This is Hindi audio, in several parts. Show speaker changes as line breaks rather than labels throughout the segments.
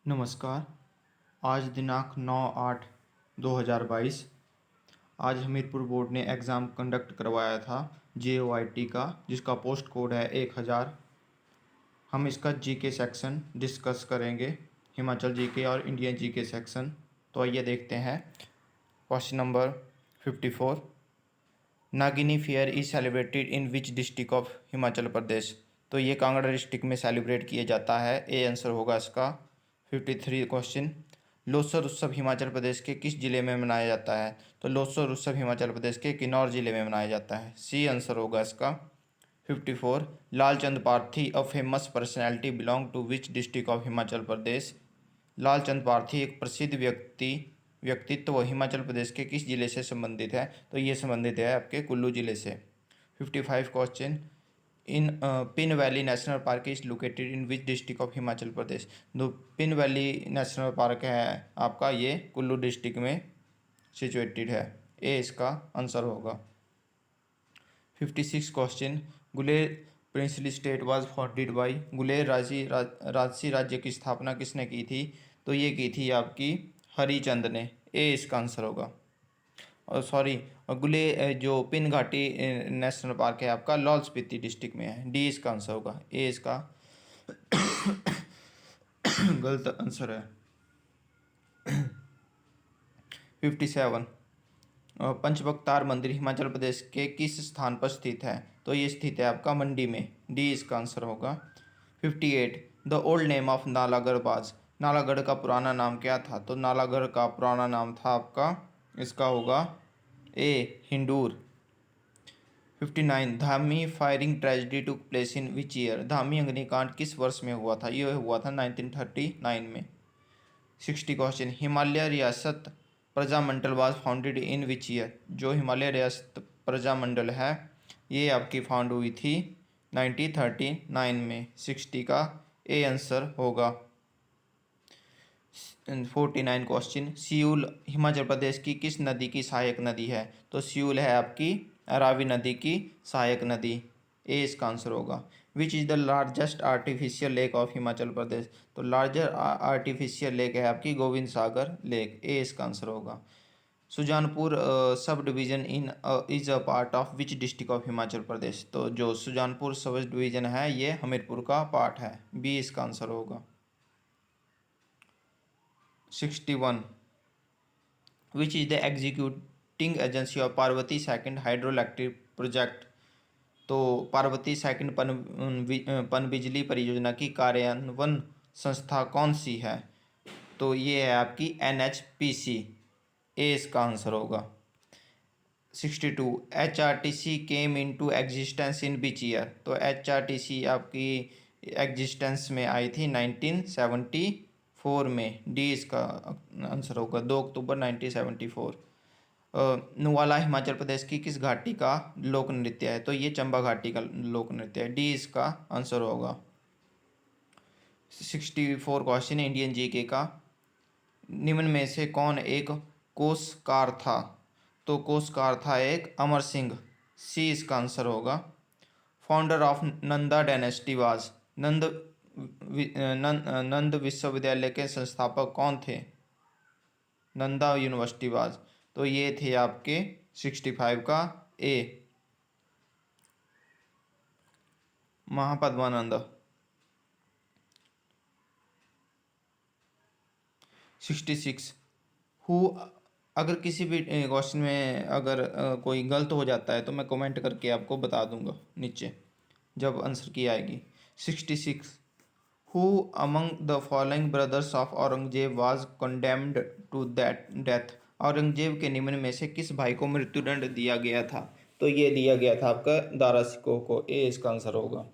नमस्कार। आज दिनांक 9/8/2022। आज हमीरपुर बोर्ड ने एग्ज़ाम कंडक्ट करवाया था JOIT का, जिसका पोस्ट कोड है 1000। हम इसका जीके सेक्शन डिस्कस करेंगे, हिमाचल जीके और इंडियन जीके सेक्शन। तो आइए देखते हैं। Question number 54, Nagini fair is celebrated in which district of Himachal Pradesh. तो ये कांगड़ा डिस्ट्रिक्ट में सेलिब्रेट किया जाता है। ए आंसर होगा इसका। 53 क्वेश्चन, लोसर उत्सव हिमाचल प्रदेश के किस जिले में मनाया जाता है। तो लोसर उत्सव हिमाचल प्रदेश के किन्नौर जिले में मनाया जाता है। सी आंसर होगा इसका। 54, Lalchand Parthi a famous personality belong to which district of Himachal Pradesh. Lalchand Parthi एक प्रसिद्ध व्यक्तित्व हिमाचल प्रदेश के किस जिले से संबंधित है। तो ये संबंधित है आपके कुल्लू जिले से। 55 question, in Pin valley national park is located in which district of Himachal Pradesh. तो पिन वैली नेशनल पार्क है आपका, ये कुल्लू डिस्ट्रिक्ट में सिचुएटेड है। ए इसका आंसर होगा। 56 question, Guler princely state was founded by. Guler राजसी राज्य की स्थापना किसने की थी। तो ये की थी आपकी हरिचंद ने। ए इसका आंसर होगा। और सॉरी, जो पिन घाटी नेशनल पार्क है आपका लाहौल स्पीति डिस्ट्रिक्ट में है। डी इसका आंसर होगा। ए इसका गलत आंसर है। 57, पंचबख्तार मंदिर हिमाचल प्रदेश के किस स्थान पर स्थित है। तो ये स्थित है आपका मंडी में। डी इसका आंसर होगा। 58, the old name of Nalagarh बाज। नालागढ़ का पुराना नाम क्या था। तो नालागढ़ का पुराना नाम था आपका, इसका होगा ए हिंडूर। 59, Dhami firing tragedy took place in which year. Dhami अग्निकांड किस वर्ष में हुआ था। यह हुआ था 1939 में। 60 क्वेश्चन, हिमालय रियासत Prajamandal was founded in which year. जो हिमालय रियासत प्रजामंडल है ये आपकी फाउंड हुई थी 1939 में। 60 का ए आंसर होगा। 49 क्वेश्चन, सियूल हिमाचल प्रदेश की किस नदी की सहायक नदी है। तो सियूल है आपकी रावी नदी की सहायक नदी। ए इसका आंसर होगा। Which is the largest artificial lake of Himachal Pradesh. तो लार्जर आर्टिफिशियल लेक है आपकी गोविंद सागर लेक। ए इसका आंसर होगा। Sujanpur sub division in is a part of which district of Himachal Pradesh. तो जो सुजानपुर सब डिवीज़न है ये हमीरपुर का पार्ट है। बी इसका आंसर होगा। 61, विच is the executing agency of Parvati second hydro electric project. तो पार्वती सेकंड पन बिजली परियोजना की कार्यान्वयन संस्था कौन सी है। तो ये है आपकी NHPC। ए इसका आंसर होगा। 62, HRTC came in to existence in which year. तो HRTC आपकी एग्जिस्टेंस में आई थी 1974 में। डी इसका आंसर होगा। 2 अक्टूबर 1974। नुवाला हिमाचल प्रदेश की किस घाटी का लोक नृत्य है। तो ये चंबा घाटी का लोक नृत्य है। डी इसका आंसर होगा। 64 क्वेश्चन, इंडियन जीके का, निम्न में से कौन एक कोषकार था। तो कोषकार था एक अमर सिंह। सी इसका आंसर होगा। Founder of Nanda dynasty was. Nand विश्वविद्यालय के संस्थापक कौन थे। Nanda university was. तो ये थे आपके 65 का ए महापद्मानंद। 66, हु, अगर किसी भी क्वेश्चन में अगर कोई गलत हो जाता है तो मैं कमेंट करके आपको बता दूंगा नीचे जब आंसर की आएगी। 66, who among the following brothers of Aurangzeb was condemned to that death. Aurangzeb के निम्न में से किस भाई को मृत्युदंड दिया गया था। तो ये दिया गया था आपका दारा सिकोह को। ए इसका आंसर होगा।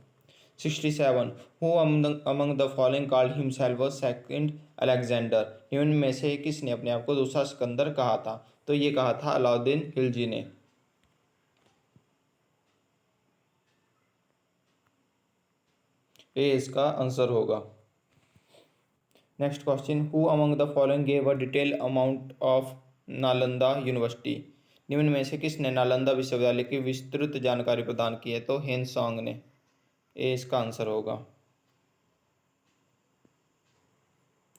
67, who among the following called himself second Alexander. निम्न में से किसने अपने आप को दूसरा सिकंदर कहा था। तो ये कहा था अलाउद्दीन खिलजी ने। ए इसका आंसर होगा। Next question, who among the following gave a detail amount of Nalanda university. निम्न में से किसने नालंदा विश्वविद्यालय की विस्तृत जानकारी प्रदान की है। तो हेनसांग ने। ए इसका आंसर होगा।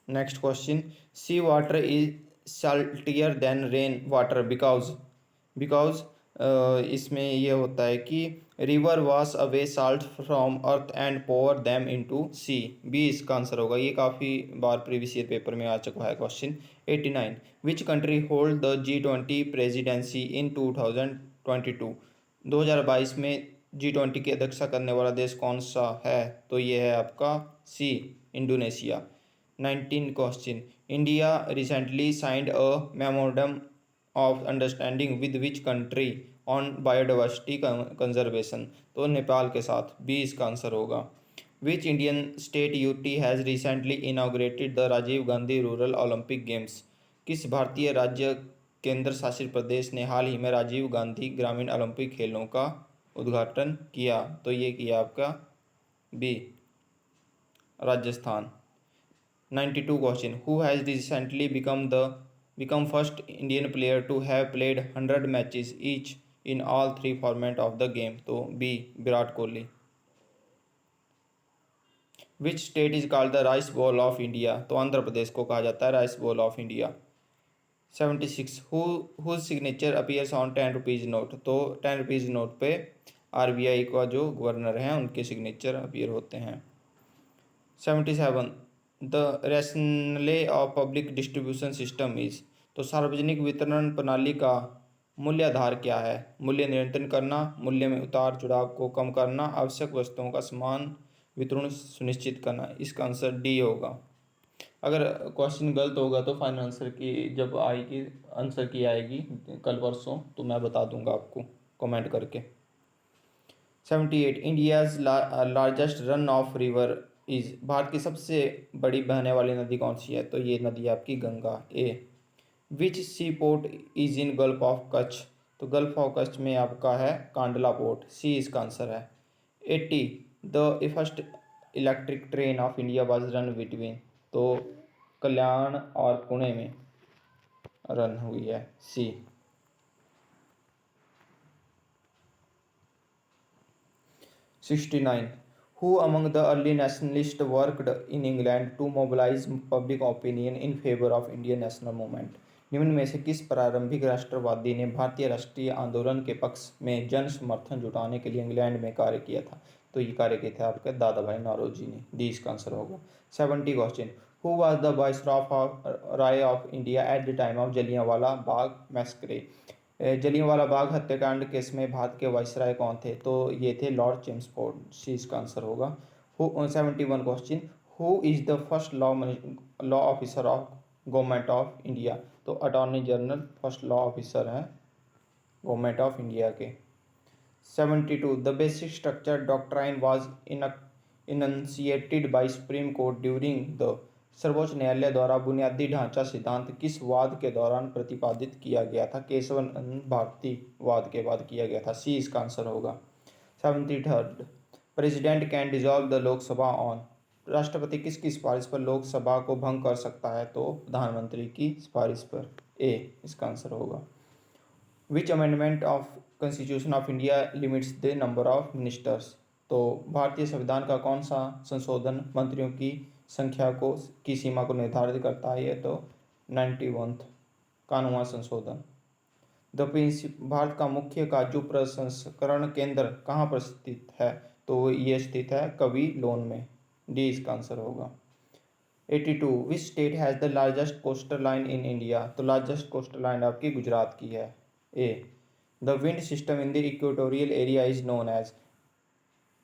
Next question, sea water is saltier than rain water because इसमें ये होता है कि river wash away salt from earth and pour them into sea. B इसका आंसर होगा। ये काफ़ी बार प्रीवियस ईयर पेपर में आ चुका है question. 89, which country hold the G20 presidency in 2022? 2022 में G20 की अध्यक्षता करने वाला देश कौन सा है? तो ये है आपका C, Indonesia. 19 question, India recently signed a memorandum of understanding with which country on biodiversity conservation? तो नेपाल के साथ। बी इसका आंसर होगा। Which Indian state UT has recently inaugurated the Rajiv Gandhi rural Olympic games? किस भारतीय राज्य केंद्र शासित प्रदेश ने हाल ही में राजीव गांधी ग्रामीण ओलंपिक खेलों का उद्घाटन किया? तो ये किया आपका B, Rajasthan. 92 question, who has recently become first Indian player to have played 100 matches each in all three format of the game? तो B, Virat Kohli. Which state is called the rice bowl of India? तो आंध्र प्रदेश को कहा जाता है rice bowl of India. 76, whose signature appears on 10 rupees note? तो 10 रुपीज़ नोट पे आरबीआई का जो गवर्नर हैं उनके सिग्नेचर अपीयर होते हैं। 77, the rationale of public distribution system is? तो सार्वजनिक वितरण प्रणाली का मूल्याधार क्या है? मूल्य नियंत्रण करना, मूल्य में उतार चढ़ाव को कम करना, आवश्यक वस्तुओं का समान वितरण सुनिश्चित करना। इसका आंसर डी होगा। अगर क्वेश्चन गलत होगा तो फाइनल आंसर की जब आएगी, आंसर की आएगी कल परसों, तो मैं बता दूंगा आपको कमेंट करके। 78, India's largest run of river is? Bharat की सबसे बड़ी बहने वाली नदी कौन सी है? तो ये नदी आपकी Ganga. A, which sea port is in gulf of Kutch? तो गल्फ ऑफ कच्छ में आपका है कांडला पोर्ट। सी इसका आंसर है। 80, the first electric train of India was run between? तो कल्याण और पुणे में रन हुई है। सी। 69, who among the early nationalists worked in England to mobilize public opinion in favor of Indian national movement? निम्न में से किस प्रारंभिक राष्ट्रवादी ने भारतीय राष्ट्रीय आंदोलन के पक्ष में जन समर्थन जुटाने के लिए इंग्लैंड में कार्य किया था? तो ये कार्य किए थे आपके दादा भाई नौरोजी ने। डी इसका आंसर होगा। 70 question, who was the viceroy of India at the time of Jallianwala Bagh massacre? Jallianwala Bagh हत्याकांड केस में भारत के वायसराय कौन थे? तो ये थे लॉर्ड चेम्सफोर्ड। सी इसका आंसर होगा। 71 question, who is the first law officer of government of India? तो attorney general first law officer हैं गवर्नमेंट ऑफ इंडिया के। 72, the basic structure doctrine was enunciated by supreme court during the? सर्वोच्च न्यायालय द्वारा बुनियादी ढांचा सिद्धांत किस वाद के दौरान प्रतिपादित किया गया था? केशवानंद भारती वाद के बाद किया गया था। सी इसका आंसर होगा। 73, president can dissolve the Lok Sabha on? राष्ट्रपति किसकी सिफारिश पर लोकसभा को भंग कर सकता है? तो प्रधानमंत्री की सिफारिश पर। ए इसका आंसर होगा। विच amendment of constitution of India limits the number of ministers? तो भारतीय संविधान का कौन सा संशोधन मंत्रियों की संख्या को की सीमा को निर्धारित करता है? ये तो 91 कानून संशोधन। भारत का मुख्य काजू प्रसंस्करण केंद्र कहाँ पर स्थित है? तो ये स्थित है कवि लोन में। डी इसका आंसर होगा। 82, which state has the largest coastal line in India? तो लार्जेस्ट कोस्टल लाइन आपकी गुजरात की है। A, the wind system in the equatorial area is known as?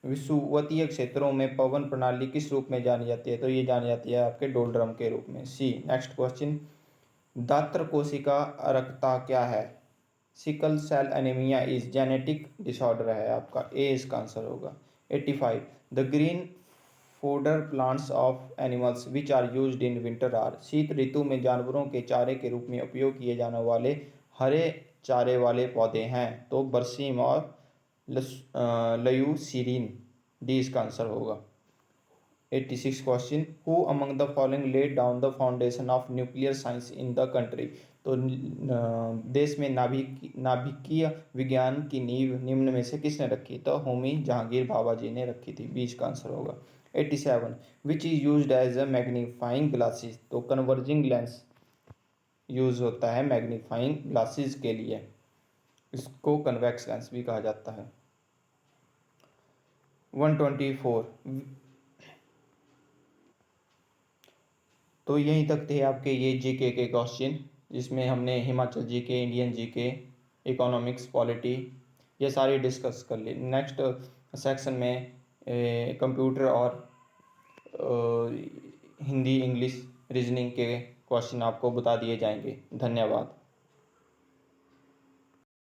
विषुवतीय क्षेत्रों में पवन प्रणाली किस रूप में जानी जाती है? तो ये जानी जाती है आपके डोलड्रम के रूप में। सी। नेक्स्ट क्वेश्चन, दात्र कोशिका अरक्ता क्या है? Sickle cell anaemia is genetic disorder है आपका। ए इसका आंसर होगा। 85, the green fodder plants of animals which are used in winter are? शीत ऋतु में जानवरों के चारे के रूप में उपयोग किए जाने वाले हरे चारे वाले पौधे हैं? तो बरसीम और लयूसीरीन। डी इसका आंसर होगा। 86 question, who among the following laid down the foundation of nuclear science in the country? तो देश में नाभिकीय विज्ञान की नींव निम्न में से किसने रखी? तो होमी जहांगीर भाभा जी ने रखी थी। 20 का आंसर होगा। 87 which is used as a magnifying glasses. तो कन्वर्जिंग लेंस यूज होता है मैग्नीफाइंग ग्लासेस के लिए, इसको कन्वेक्स लेंस भी कहा जाता है। 124 तो यहीं तक थे आपके ये जीके के क्वेश्चन, जिसमें हमने Himachal GK, Indian GK, economics, polity ये सारे डिस्कस कर लिए। नेक्स्ट सेक्शन में कंप्यूटर और हिंदी इंग्लिश रीजनिंग के क्वेश्चन आपको बता दिए जाएंगे। धन्यवाद।